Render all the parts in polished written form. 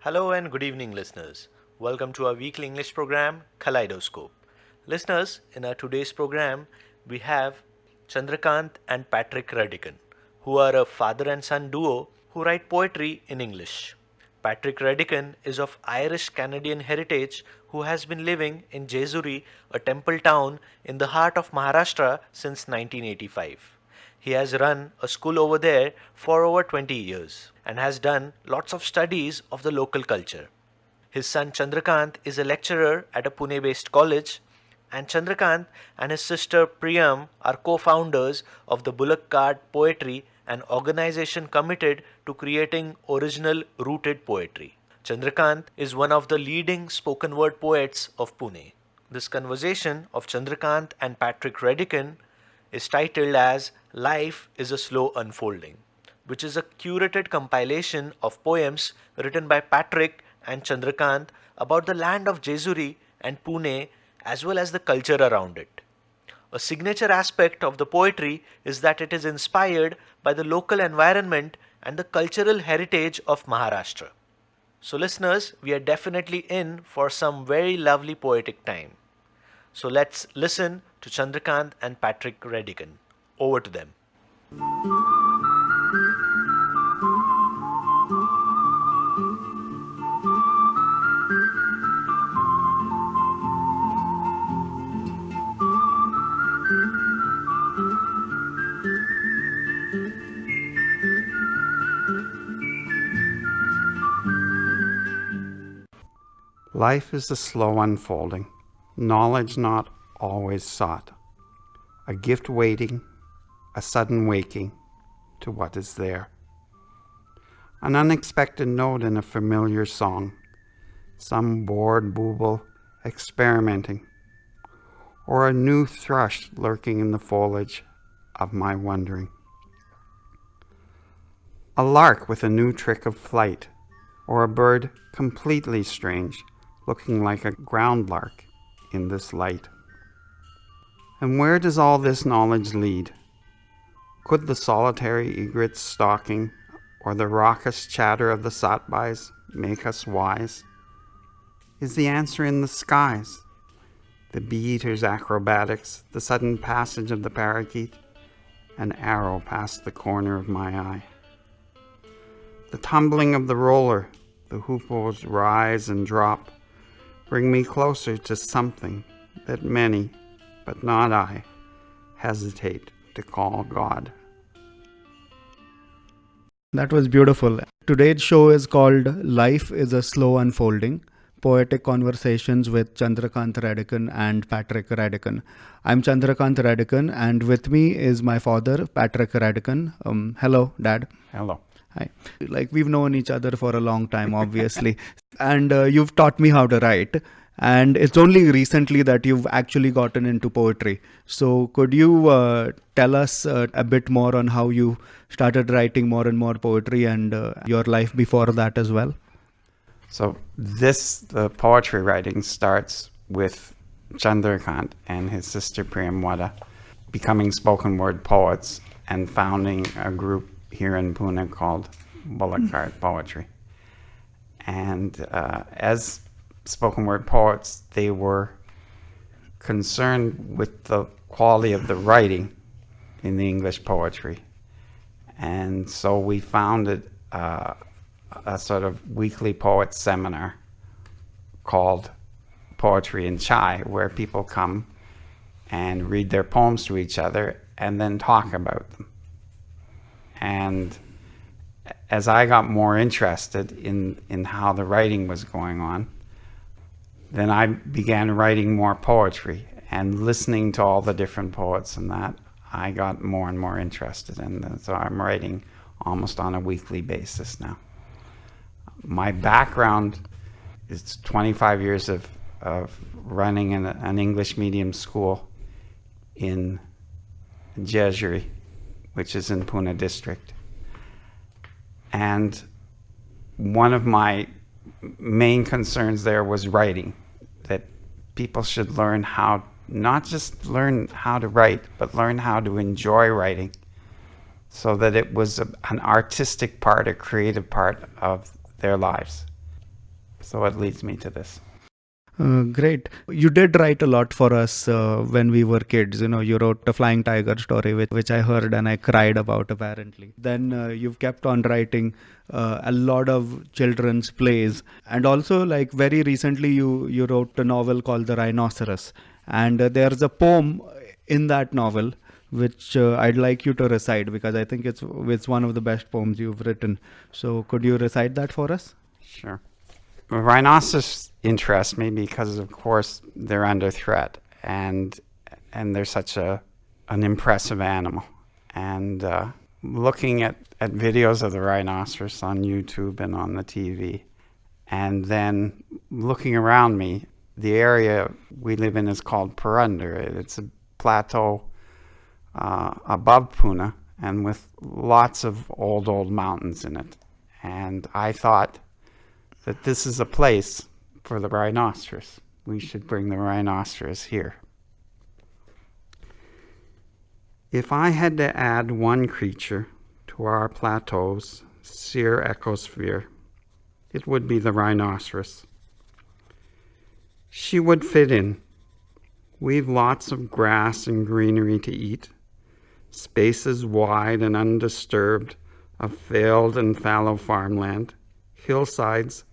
Hello and good evening, listeners. Welcome to our weekly English program, Kaleidoscope. Listeners, in our today's program, we have Chandrakant and Patrick Redican, who are a father and son duo who write poetry in English. Patrick Redican is of Irish Canadian heritage who has been living in Jesuri, a temple town in the heart of Maharashtra since 1985. He has run a school over there for over 20 years and has done lots of studies of the local culture. His son Chandrakant is a lecturer at a Pune based college, and Chandrakant and his sister Priyam are co founders of the Bullock Cart Poetry, an organization committed to creating original rooted poetry. Chandrakant is one of the leading spoken word poets of Pune. This conversation of Chandrakant and Patrick Redican is titled as Life is a Slow Unfolding, which is a curated compilation of poems written by Patrick and Chandrakant about the land of Jesuri and Pune as well as the culture around it. A signature aspect of the poetry is that it is inspired by the local environment and the cultural heritage of Maharashtra. So, listeners, we are definitely in for some very lovely poetic time. So, let's listen to Chandrakant and Patrick Redican. Over to them. Life is a slow unfolding, knowledge not always sought, a gift waiting, a sudden waking to what is there. An unexpected note in a familiar song, some bored booble experimenting, or a new thrush lurking in the foliage of my wondering. A lark with a new trick of flight, or a bird completely strange, looking like a ground lark in this light. And where does all this knowledge lead? Could the solitary egret's stalking or the raucous chatter of the satbais make us wise? Is the answer in the skies? The bee-eater's acrobatics, the sudden passage of the parakeet, an arrow past the corner of my eye. The tumbling of the roller, the hoopos rise and drop, bring me closer to something that many, but not I, hesitate to call God. That was beautiful. Today's show is called Life is a Slow Unfolding, Poetic Conversations with Chandrakant Redican and Patrick Redican. I'm Chandrakant Redican, and with me is my father, Patrick Redican. Hello, Dad. Hello. Hi. Like, we've known each other for a long time, obviously. And you've taught me how to write. And it's only recently that you've actually gotten into poetry. So could you tell us a bit more on how you started writing more and more poetry and your life before that as well? So the poetry writing starts with Chandrakant and his sister Priyam becoming spoken word poets and founding a group here in Pune called Bullock Cart Poetry. And as spoken word poets, they were concerned with the quality of the writing in the English poetry. And so we founded a sort of weekly poet seminar called Poetry and Chai, where people come and read their poems to each other and then talk about them. And as I got more interested in how the writing was going on, then I began writing more poetry and listening to all the different poets, and that I got more and more interested in. So I'm writing almost on a weekly basis now. My background is 25 years of running an English medium school in Jesuri, which is in Pune district. And one of my main concerns there was writing, that people should learn how, not just learn how to write, but learn how to enjoy writing, so that it was an artistic part, a creative part of their lives. So it leads me to this. Great. You did write a lot for us when we were kids. You wrote a Flying Tiger story, which I heard and I cried about, apparently. Then you've kept on writing a lot of children's plays. And also, like, very recently, you wrote a novel called The Rhinoceros. And there's a poem in that novel which I'd like you to recite, because I think it's one of the best poems you've written. So could you recite that for us? Sure. Rhinoceros interest me because, of course, they're under threat, and they're such an impressive animal. And looking at videos of the rhinoceros on YouTube and on the TV, and then looking around me, the area we live in is called Purunder. It's a plateau above Pune, and with lots of old mountains in it. And I thought that this is a place for the rhinoceros. We should bring the rhinoceros here. If I had to add one creature to our plateau's sere ecosphere, it would be the rhinoceros. She would fit in. We've lots of grass and greenery to eat, spaces wide and undisturbed of failed and fallow farmland, hillsides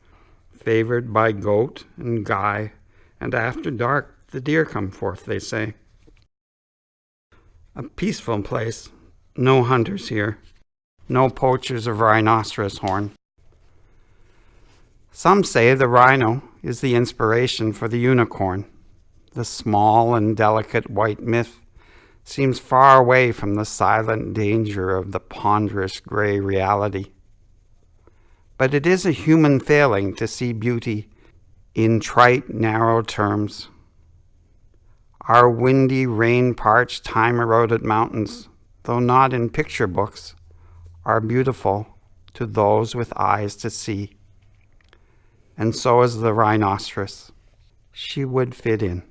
favored by goat and guy, and after dark the deer come forth, they say. A peaceful place, no hunters here, no poachers of rhinoceros horn. Some say the rhino is the inspiration for the unicorn. The small and delicate white myth seems far away from the silent danger of the ponderous gray reality. But it is a human failing to see beauty in trite, narrow terms. Our windy, rain-parched, time-eroded mountains, though not in picture books, are beautiful to those with eyes to see. And so is the rhinoceros. She would fit in.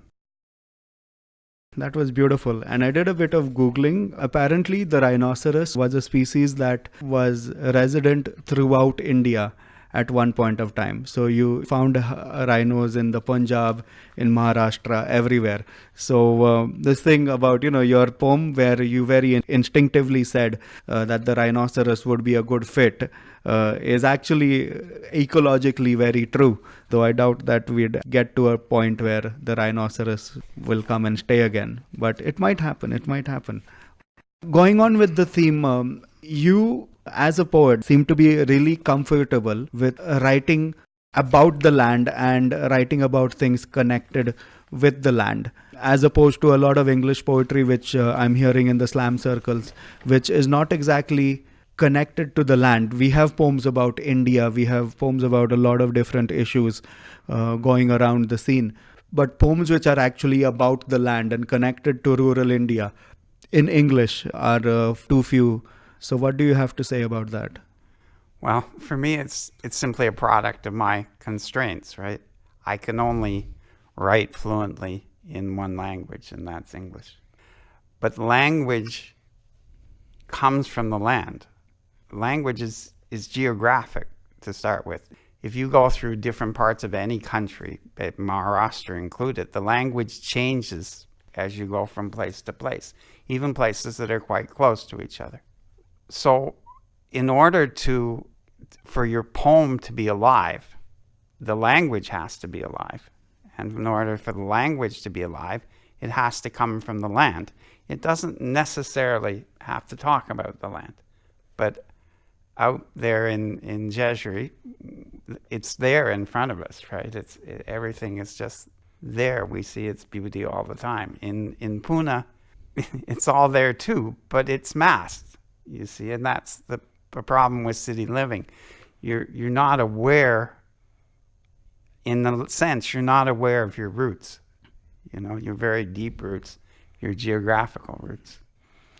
That was beautiful. And I did a bit of Googling. Apparently, the rhinoceros was a species that was resident throughout India at one point of time. So you found rhinos in the Punjab, in Maharashtra, everywhere. So this thing about, your poem where you very instinctively said that the rhinoceros would be a good fit is actually ecologically very true. Though I doubt that we'd get to a point where the rhinoceros will come and stay again. But it might happen. It might happen. Going on with the theme, you as a poet seem to be really comfortable with writing about the land and writing about things connected with the land, as opposed to a lot of English poetry which I'm hearing in the slam circles, which is not exactly connected to the land. We have poems about India, we have poems about a lot of different issues going around the scene, but poems which are actually about the land and connected to rural India in English are too few. So what do you have to say about that? Well, for me, it's simply a product of my constraints, right? I can only write fluently in one language, and that's English. But language comes from the land. Language is geographic to start with. If you go through different parts of any country, Maharashtra included, the language changes as you go from place to place, even places that are quite close to each other. So in order for your poem to be alive, the language has to be alive. And in order for the language to be alive, it has to come from the land. It doesn't necessarily have to talk about the land. But out there in Jejuri, it's there in front of us, right? Everything is just there. We see its beauty all the time. In Pune, it's all there too, but it's masked. You see, and that's the problem with city living. You're not aware, in the sense, you're not aware of your roots. Your very deep roots, your geographical roots.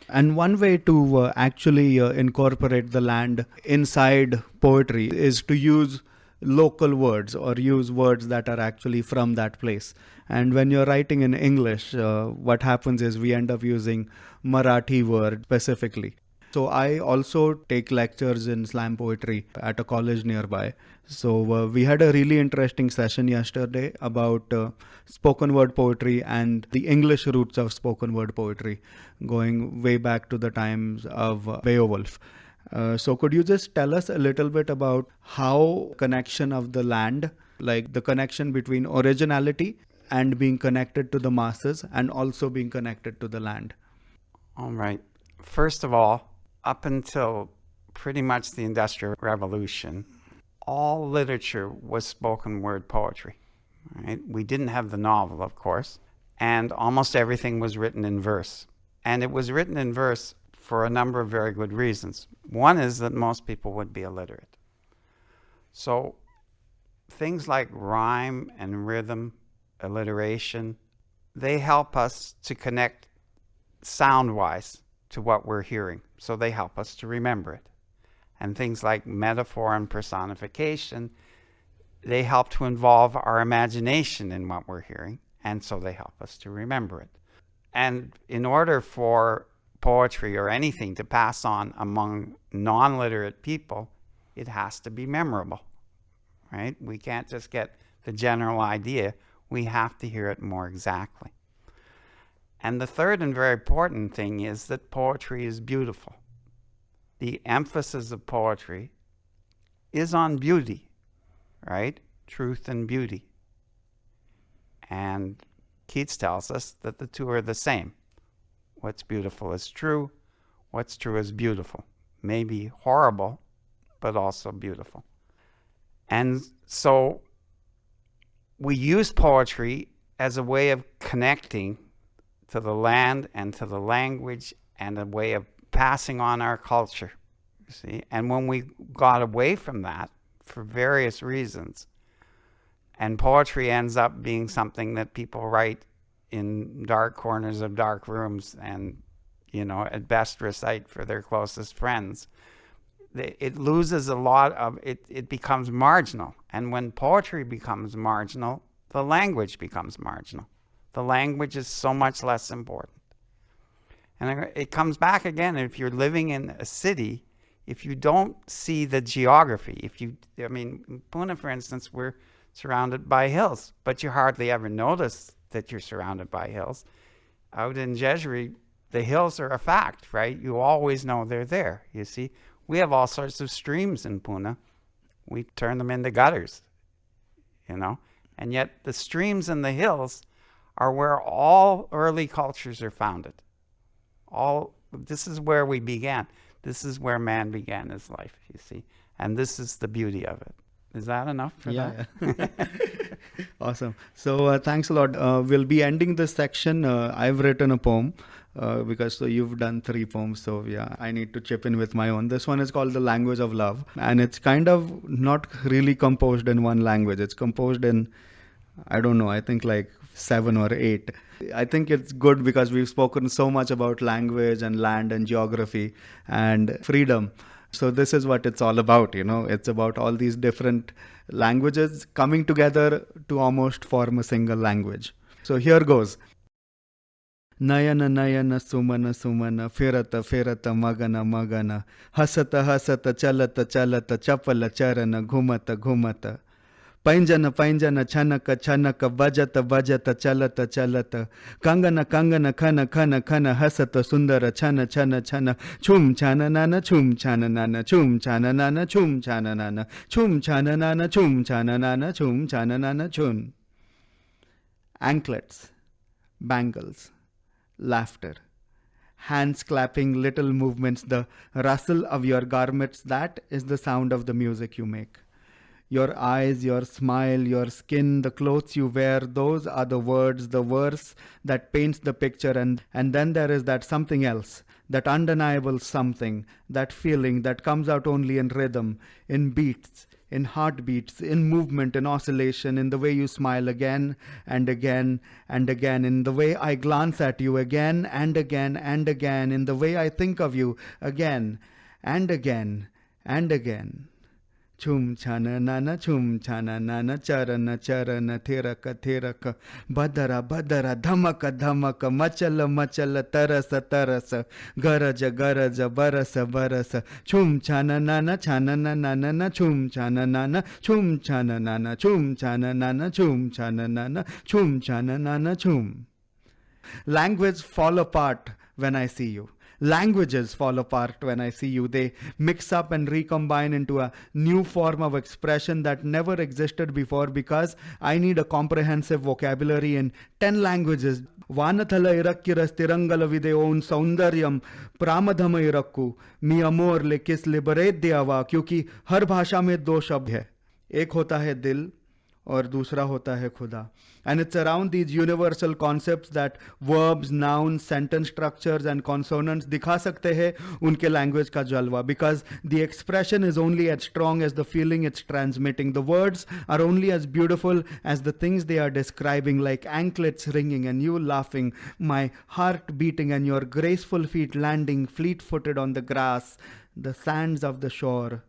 And one way to actually incorporate the land inside poetry is to use local words or use words that are actually from that place. And when you're writing in English, what happens is we end up using Marathi word specifically. So I also take lectures in slam poetry at a college nearby. So we had a really interesting session yesterday about spoken word poetry and the English roots of spoken word poetry, going way back to the times of Beowulf. So could you just tell us a little bit about how connection of the land, like the connection between originality and being connected to the masses and also being connected to the land? All right. First of all, up until pretty much the Industrial Revolution, all literature was spoken word poetry. Right? We didn't have the novel, of course, and almost everything was written in verse. And it was written in verse for a number of very good reasons. One is that most people would be illiterate. So things like rhyme and rhythm, alliteration, they help us to connect sound-wise to what we're hearing. So they help us to remember it. And things like metaphor and personification, they help to involve our imagination in what we're hearing, and so they help us to remember it. And in order for poetry or anything to pass on among non-literate people, it has to be memorable, right? We can't just get the general idea. We have to hear it more exactly. And the third and very important thing is that poetry is beautiful. The emphasis of poetry is on beauty, right? Truth and beauty. And Keats tells us that the two are the same. What's beautiful is true. What's true is beautiful. Maybe horrible, but also beautiful. And so we use poetry as a way of connecting to the land and to the language and a way of passing on our culture, you see. And when we got away from that for various reasons, and poetry ends up being something that people write in dark corners of dark rooms and, at best recite for their closest friends, it loses a lot of, it becomes marginal. And when poetry becomes marginal, the language becomes marginal. The language is so much less important. And it comes back again, if you're living in a city, if you don't see the geography, in Pune, for instance, we're surrounded by hills, but you hardly ever notice that you're surrounded by hills. Out in Jesuit, the hills are a fact, right? You always know they're there, you see. We have all sorts of streams in Pune. We turn them into gutters, and yet the streams and the hills are where all early cultures are founded. This is where we began. This is where man began his life, you see. And this is the beauty of it. Is that enough for that? Yeah. Awesome. So thanks a lot. We'll be ending this section. I've written a poem because you've done 3 poems. So yeah, I need to chip in with my own. This one is called The Language of Love. And it's kind of not really composed in one language. It's composed in, I don't know, I think like 7 or 8. I think it's good because we've spoken so much about language and land and geography and freedom. So this is what it's all about, It's about all these different languages coming together to almost form a single language. So here goes. Nayana Nayana Sumana Sumana Firata Firata Magana Magana Hasata Hasata Chalata Chalata Chapala Charana Ghumata Ghumata Painjana Painjana Chanaka Chanaka Bajata Bajata Chalata Chalata Kangana Kangana Kana Kana Kana Hasata Sundara Chana Chana Chana Chum Chana Nana Chum Chana Nana Chum Chana Nana Chum Chana Nana Chum Chana Nana Chum Chana Nana Chum Chana Nana Chun. Anklets, bangles, laughter, hands clapping, little movements, the rustle of your garments, that is the sound of the music you make. Your eyes, your smile, your skin, the clothes you wear, those are the words, the verse that paints the picture. And then there is that something else, that undeniable something, that feeling that comes out only in rhythm, in beats, in heartbeats, in movement, in oscillation, in the way you smile again and again and again, in the way I glance at you again and again and again, in the way I think of you again and again and again. Chum chana nana chum chana nana charana charana thiraka thiraka badara badara dhamaka dhamaka machala machala tarasa tarasa garaja garaja barasa barasa chum chana nana chum chana nana chum chana nana chum chana nana chum chana nana chum chana nana chum. Language fall apart when I see you. Languages fall apart when I see you. They mix up and recombine into a new form of expression that never existed before because I need a comprehensive vocabulary in 10 languages. Vanathala irakkiras tirangala videon saundaryam pramadhama irakku mi amor le किस liberate दिया हुआ क्योंकि हर भाषा में दो शब्द है एक होता है दिल और दूसरा होता है खुदा. And it's around these universal concepts that verbs, nouns, sentence structures and consonants दिखा सकते हैं उनके language का जलवा because the expression is only as strong as the feeling it's transmitting. The words are only as beautiful as the things they are describing, like anklets ringing and you laughing, my heart beating and your graceful feet landing fleet-footed on the grass, the sands of the shore,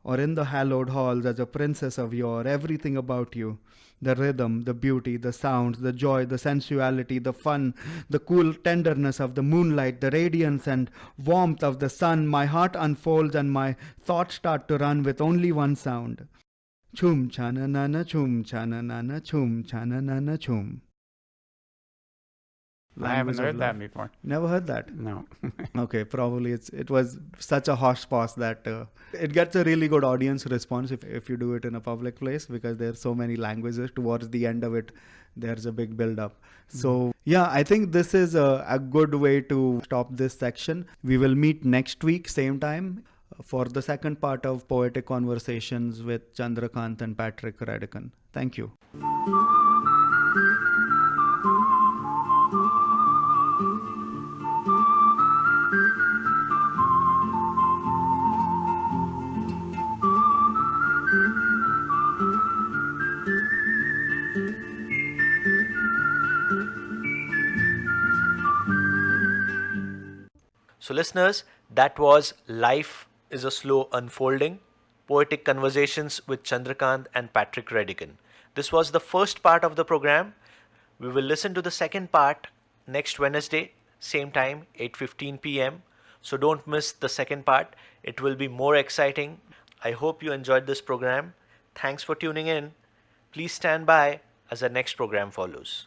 or in the hallowed halls as a princess of yore. Everything about you, the rhythm, the beauty, the sounds, the joy, the sensuality, the fun, the cool tenderness of the moonlight, the radiance and warmth of the sun. My heart unfolds and my thoughts start to run with only one sound. Chum chana nana chum chana nana chum chana nana chum. I haven't Language of heard that love. before. Never heard that? No. Okay, probably it was such a hosh posh that it gets a really good audience response if you do it in a public place because there's so many languages. Towards the end of it, there's a big build up. So yeah, I think this is a good way to stop this section. We will meet next week, same time, for the second part of Poetic Conversations with Chandrakant and Patrick Redican. Thank you. So, listeners, that was Life is a Slow Unfolding, Poetic Conversations with Chandrakant and Patrick Redican. This was the first part of the program. We will listen to the second part next Wednesday, same time, 8:15 p.m. So don't miss the second part. It will be more exciting. I hope you enjoyed this program. Thanks for tuning in. Please stand by as the next program follows.